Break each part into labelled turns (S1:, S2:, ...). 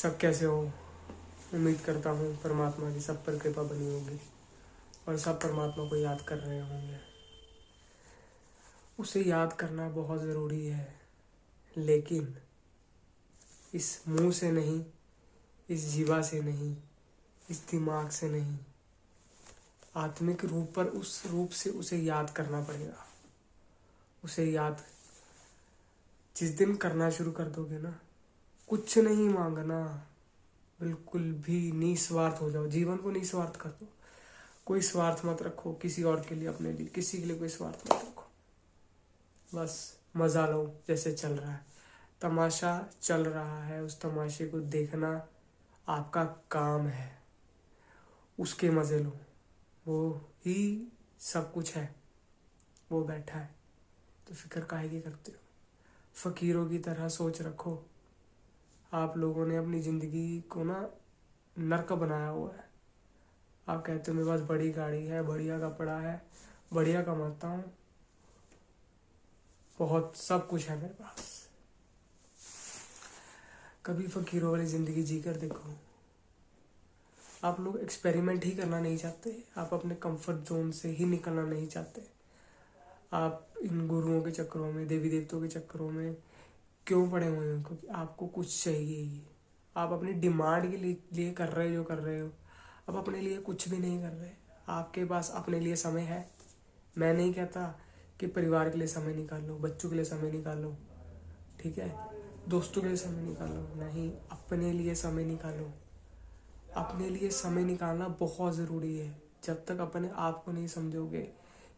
S1: सब कैसे हो? उम्मीद करता हूँ परमात्मा की सब पर कृपा बनी होगी और सब परमात्मा को याद कर रहे होंगे। उसे याद करना बहुत ज़रूरी है, लेकिन इस मुंह से नहीं, इस जीवा से नहीं, इस दिमाग से नहीं, आत्मिक रूप पर उस रूप से उसे याद करना पड़ेगा। उसे याद जिस दिन करना शुरू कर दोगे ना, कुछ नहीं मांगना, बिल्कुल भी निस्वार्थ हो जाओ, जीवन को निस्वार्थ कर दो। कोई स्वार्थ मत रखो किसी और के लिए, अपने लिए, किसी के लिए कोई स्वार्थ मत रखो। बस मजा लो जैसे चल रहा है, तमाशा चल रहा है, उस तमाशे को देखना आपका काम है। उसके मजे लो, वो ही सब कुछ है, वो बैठा है, तो फिक्र काहे की करते हो? फकीरों की तरह सोच रखो। आप लोगों ने अपनी जिंदगी को ना नर्क बनाया हुआ है। आप कहते हो मेरे पास बड़ी गाड़ी है, बढ़िया कपड़ा है, बढ़िया कमाता हूँ, बहुत सब कुछ है मेरे पास। कभी फकीरों वाली जिंदगी जी कर देखो। आप लोग एक्सपेरिमेंट ही करना नहीं चाहते, आप अपने कंफर्ट जोन से ही निकलना नहीं चाहते। आप इन गुरुओं के चक्करों में, देवी देवताओं के चक्करों में क्यों पड़े हुए हैं? क्योंकि आपको कुछ चाहिए ही। आप अपनी डिमांड के लिए कर रहे हो जो कर रहे हो, आप अपने लिए कुछ भी नहीं कर रहे। आपके पास अपने लिए समय है। मैं नहीं कहता कि परिवार के लिए समय निकालो, बच्चों के लिए समय निकालो, ठीक है, दोस्तों के लिए समय निकालो, नहीं, अपने लिए समय निकालो। अपने लिए समय निकालना बहुत ज़रूरी है। जब तक अपने आप को नहीं समझोगे,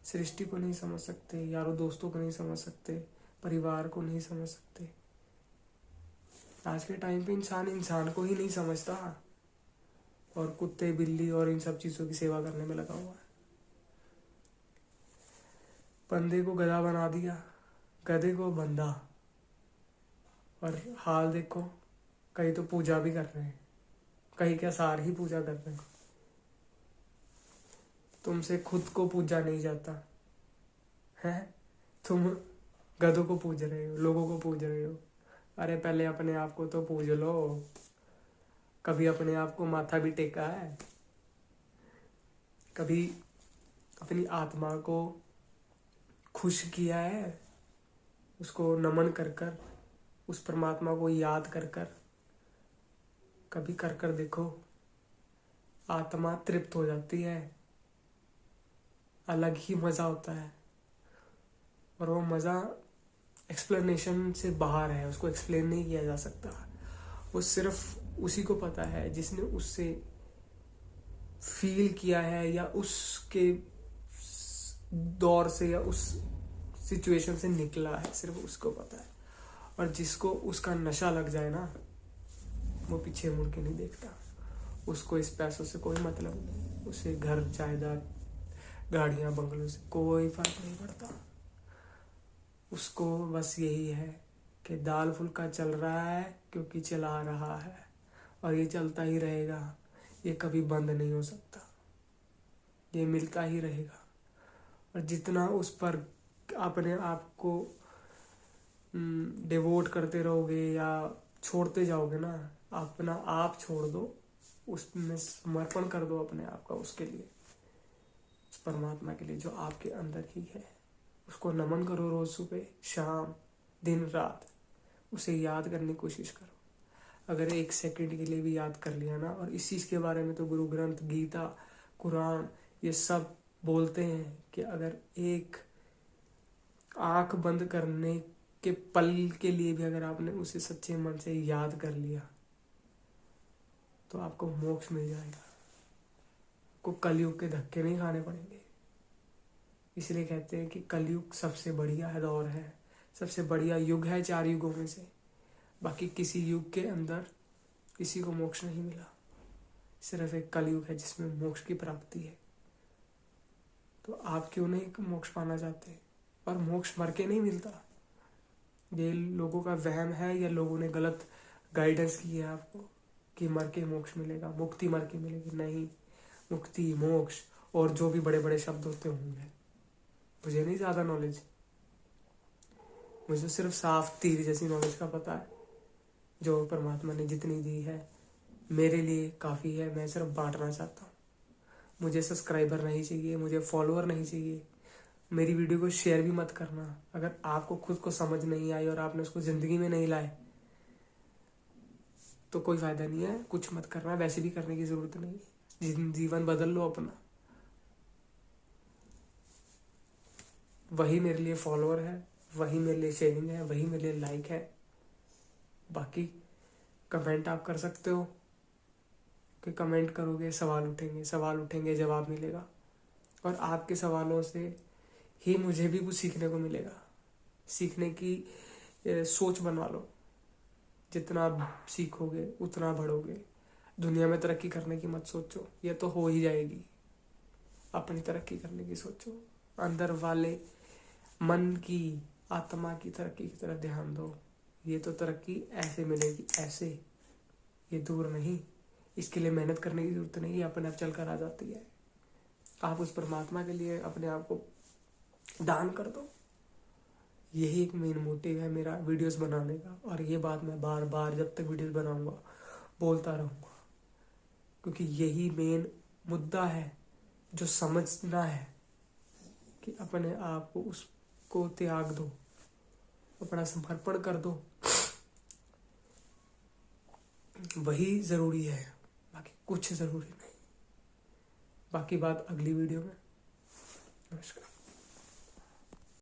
S1: सृष्टि को नहीं समझ सकते, यारों दोस्तों को नहीं समझ सकते, परिवार को नहीं समझ सकते। आज के टाइम पे इंसान इंसान को ही नहीं समझता और कुत्ते बिल्ली और इन सब चीज़ों की सेवा करने में लगा हुआ है। बंदे को गधा बना दिया, गधे को बंधा, और हाल देखो, कई तो पूजा भी कर रहे हैं, कई क्या सार ही पूजा कर रहे हैं। तुमसे खुद को पूजा नहीं जाता है, तुम गधों को पूज रहे हो, लोगों को पूज रहे हो। अरे पहले अपने आप को तो पूज लो। कभी अपने आप को माथा भी टेका है? कभी अपनी आत्मा को खुश किया है? उसको नमन कर कर, उस परमात्मा को याद कर कर, कभी कर कर देखो, आत्मा तृप्त हो जाती है। अलग ही मज़ा होता है, और वो मज़ा एक्सप्लेनेशन से बाहर है, उसको एक्सप्लेन नहीं किया जा सकता। वो सिर्फ उसी को पता है जिसने उससे फील किया है, या उसके दौर से या उस सिचुएशन से निकला है, सिर्फ उसको पता है। और जिसको उसका नशा लग जाए ना, वो पीछे मुड़ के नहीं देखता। उसको इस पैसों से कोई मतलब नहीं, उसे घर जायदाद गाड़ियां बंगलों से कोई फर्क नहीं पड़ता। उसको बस यही है कि दाल फुल्का चल रहा है क्योंकि चला रहा है, और ये चलता ही रहेगा, ये कभी बंद नहीं हो सकता, ये मिलता ही रहेगा। और जितना उस पर अपने आप को डिवोट करते रहोगे या छोड़ते जाओगे ना, अपना आप छोड़ दो, उसमें समर्पण कर दो अपने आप का उसके लिए, उस परमात्मा के लिए जो आपके अंदर ही है। उसको नमन करो, रोज सुबह शाम दिन रात उसे याद करने की कोशिश करो। अगर एक सेकंड के लिए भी याद कर लिया ना, और इस चीज़ के बारे में तो गुरु ग्रंथ, गीता, कुरान, ये सब बोलते हैं कि अगर एक आंख बंद करने के पल के लिए भी अगर आपने उसे सच्चे मन से याद कर लिया तो आपको मोक्ष मिल जाएगा। आपको कलयुग के धक्के नहीं खाने पड़ेंगे। इसलिए कहते हैं कि कलयुग सबसे बढ़िया दौर है, सबसे बढ़िया युग है 4 युगों में से। बाकी किसी युग के अंदर किसी को मोक्ष नहीं मिला, सिर्फ एक कलयुग है जिसमें मोक्ष की प्राप्ति है। तो आप क्यों नहीं मोक्ष पाना चाहते? और मोक्ष मर के नहीं मिलता। ये लोगों का वहम है, या लोगों ने गलत गाइडेंस की है आपको कि मर के मोक्ष मिलेगा, मुक्ति मर के मिलेगी। नहीं, मुक्ति, मोक्ष और जो भी बड़े बड़े शब्द होते होंगे, मुझे नहीं ज़्यादा नॉलेज, मुझे सिर्फ साफ तीर जैसी नॉलेज का पता है। जो परमात्मा ने जितनी दी है मेरे लिए काफ़ी है। मैं सिर्फ बांटना चाहता हूँ। मुझे सब्सक्राइबर नहीं चाहिए, मुझे फॉलोअर नहीं चाहिए। मेरी वीडियो को शेयर भी मत करना। अगर आपको खुद को समझ नहीं आई और आपने उसको ज़िंदगी में नहीं लाए तो कोई फ़ायदा नहीं है, कुछ मत करना। वैसे भी करने की ज़रूरत नहीं। जीवन बदल लो अपना। वही मेरे लिए फॉलोअर है, वही मेरे लिए शेयरिंग है, वही मेरे लिए लाइक है। बाकी कमेंट आप कर सकते हो कि कमेंट करोगे सवाल उठेंगे, जवाब मिलेगा। और आपके सवालों से ही मुझे भी कुछ सीखने को मिलेगा। सीखने की सोच बनवा लो। जितना आप सीखोगे उतना बढ़ोगे। दुनिया में तरक्की करने की मत सोचो, ये तो हो ही जाएगी। अपनी तरक्की करने की सोचो। अंदर वाले मन की, आत्मा की तरक्की की तरफ ध्यान दो। ये तो तरक्की ऐसे मिलेगी, ऐसे, ये दूर नहीं। इसके लिए मेहनत करने की जरूरत नहीं, ये अपने आप चल कर आ जाती है। आप उस परमात्मा के लिए अपने आप को दान कर दो। यही एक मेन मोटिव है मेरा वीडियोस बनाने का। और ये बात मैं बार बार जब तक वीडियोस बनाऊंगा बोलता रहूंगा, क्योंकि यही मेन मुद्दा है जो समझना है कि अपने आप को उसको त्याग दो, अपना समर्पण कर दो। वही ज़रूरी है, बाकी कुछ ज़रूरी नहीं। बाकी बात अगली वीडियो में। नमस्कार।